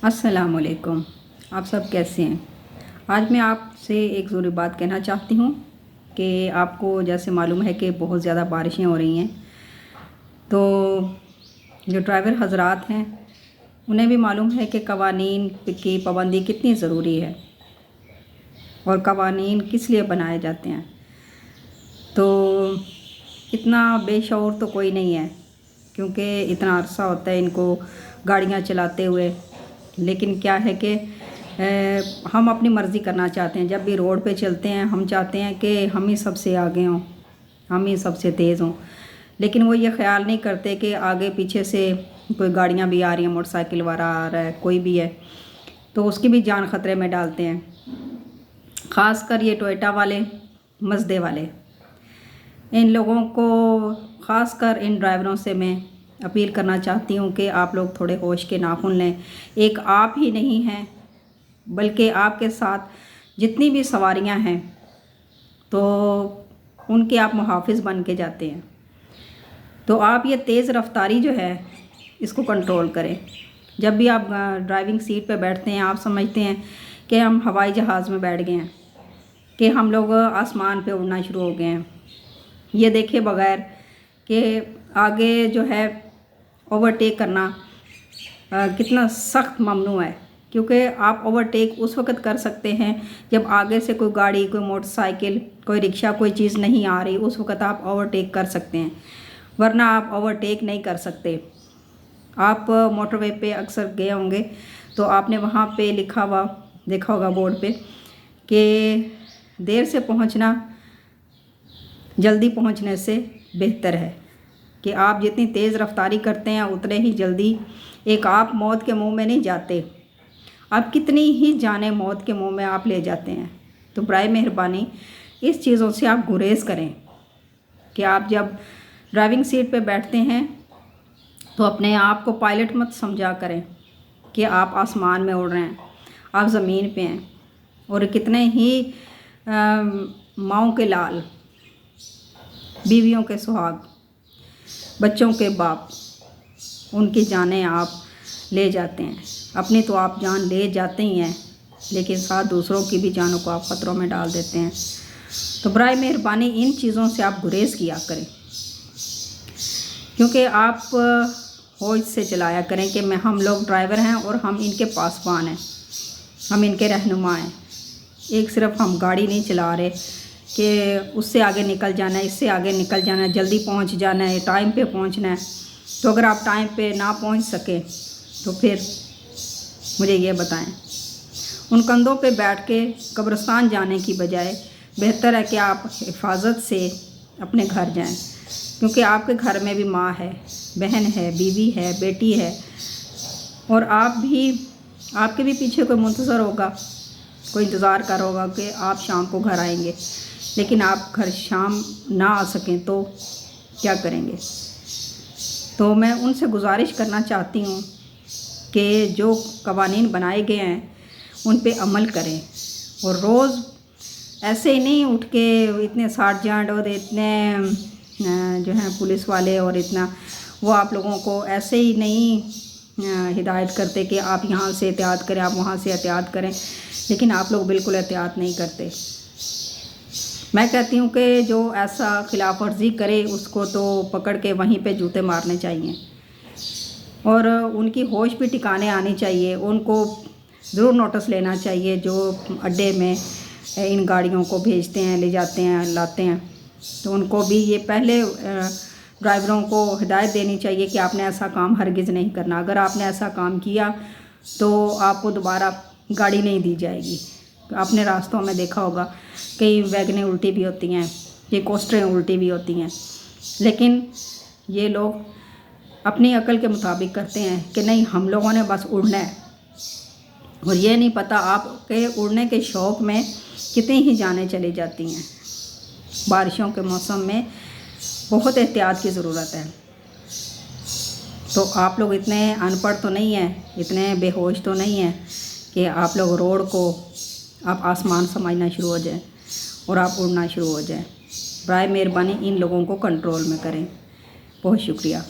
अस्सलामुअलैकुम। आप सब कैसे हैं? आज मैं आपसे एक ज़रूरी बात कहना चाहती हूँ कि आपको जैसे मालूम है कि बहुत ज़्यादा बारिशें हो रही हैं, तो जो ड्राइवर हज़रात हैं उन्हें भी मालूम है कि कवानीन की पाबंदी कितनी ज़रूरी है और कवानीन किस लिए बनाए जाते हैं। तो इतना बेशऊर तो कोई नहीं है, क्योंकि इतना अरसा होता है इनको गाड़ियाँ चलाते हुए। लेकिन क्या है कि हम अपनी मर्ज़ी करना चाहते हैं। जब भी रोड पे चलते हैं हम चाहते हैं कि हम ही सबसे आगे हों, हम ही सबसे तेज़ हों, लेकिन वो ये ख्याल नहीं करते कि आगे पीछे से कोई गाड़ियाँ भी आ रही हैं, मोटरसाइकिल वाला आ रहा है, कोई भी है, तो उसकी भी जान ख़तरे में डालते हैं। ख़ासकर ये टोयोटा वाले, मज़दे वाले, इन लोगों को, ख़ासकर इन ड्राइवरों से मैं अपील करना चाहती हूँ कि आप लोग थोड़े होश के नाखून लें। एक आप ही नहीं हैं, बल्कि आपके साथ जितनी भी सवारियाँ हैं तो उनके आप मुहाफ़िज़ बन के जाते हैं। तो आप ये तेज़ रफ्तारी जो है इसको कंट्रोल करें। जब भी आप ड्राइविंग सीट पे बैठते हैं आप समझते हैं कि हम हवाई जहाज़ में बैठ गए हैं, कि हम लोग आसमान पे उड़ना शुरू हो गए हैं। ये देखे बगैर कि आगे जो है ओवरटेक करना कितना सख्त ममनू है, क्योंकि आप ओवरटेक उस वक़्त कर सकते हैं जब आगे से कोई गाड़ी, कोई मोटरसाइकिल, कोई रिक्शा, कोई चीज़ नहीं आ रही, उस वक़्त आप ओवरटेक कर सकते हैं, वरना आप ओवरटेक नहीं कर सकते। आप मोटरवे पे अक्सर गए होंगे तो आपने वहाँ पे लिखा हुआ देखा होगा बोर्ड पे कि देर से पहुँचना जल्दी पहुँचने से बेहतर है, कि आप जितनी तेज़ रफ्तारी करते हैं उतने ही जल्दी एक आप मौत के मुंह में नहीं जाते, आप कितनी ही जाने मौत के मुंह में आप ले जाते हैं। तो बराए मेहरबानी इस चीज़ों से आप गुरेज़ करें कि आप जब ड्राइविंग सीट पे बैठते हैं तो अपने आप को पायलट मत समझा करें कि आप आसमान में उड़ रहे हैं, आप ज़मीन पे हैं। और कितने ही माँओं के लाल, बीवियों के सुहाग, बच्चों के बाप, उनकी जानें आप ले जाते हैं। अपनी तो आप जान ले जाते ही हैं, लेकिन साथ दूसरों की भी जानों को आप ख़तरों में डाल देते हैं। तो बराए मेहरबानी इन चीज़ों से आप गुरेज़ किया करें, क्योंकि आप होश से चलाया करें कि हम लोग ड्राइवर हैं और हम इनके पासबान हैं, हम इनके रहनुमा हैं। एक सिर्फ हम गाड़ी नहीं चला रहे कि उससे आगे निकल जाना है, इससे आगे निकल जाना है, जल्दी पहुंच जाना है, टाइम पे पहुंचना है। तो अगर आप टाइम पे ना पहुंच सके तो फिर मुझे ये बताएं। उन कंधों पे बैठ के कब्रिस्तान जाने की बजाय बेहतर है कि आप हिफाजत से अपने घर जाएं, क्योंकि आपके घर में भी माँ है, बहन है, बीवी है, बेटी है, और आपके भी पीछे कोई मुंतज़र होगा, कोई इंतज़ार कर होगा कि आप शाम को घर आएंगे। लेकिन आप घर शाम ना आ सकें तो क्या करेंगे? तो मैं उनसे गुजारिश करना चाहती हूँ कि जो कवानीन बनाए गए हैं उन पे अमल करें, और रोज़ ऐसे ही नहीं उठ के इतने सार्जेंट और इतने जो हैं पुलिस वाले और इतना वो आप लोगों को ऐसे ही नहीं हिदायत करते कि आप यहाँ से एहतियात करें, आप वहाँ से एहतियात करें, लेकिन आप लोग बिल्कुल एहतियात नहीं करते। मैं कहती हूँ कि जो ऐसा खिलाफ वर्जी करे उसको तो पकड़ के वहीं पे जूते मारने चाहिए, और उनकी होश भी ठिकाने आनी चाहिए। उनको ज़रूर नोटिस लेना चाहिए जो अड्डे में इन गाड़ियों को भेजते हैं, ले जाते हैं, लाते हैं। तो उनको भी ये पहले ड्राइवरों को हिदायत देनी चाहिए कि आपने ऐसा काम हरगिज़ नहीं करना। अगर आपने ऐसा काम किया तो आपको दोबारा गाड़ी नहीं दी जाएगी। आपने रास्तों में देखा होगा कई वैगनें उल्टी भी होती हैं, ये कोस्टरें उल्टी भी होती हैं, लेकिन ये लोग अपनी अकल के मुताबिक करते हैं कि नहीं हम लोगों ने बस उड़ना है, और ये नहीं पता आपके उड़ने के शौक़ में कितनी ही जानें चली जाती हैं। बारिशों के मौसम में बहुत एहतियात की ज़रूरत है। तो आप लोग इतने अनपढ़ तो नहीं हैं, इतने बेहोश तो नहीं हैं कि आप लोग रोड को आप आसमान समझना शुरू हो जाए और आप उड़ना शुरू हो जाए। बराए मेहरबानी इन लोगों को कंट्रोल में करें। बहुत शुक्रिया।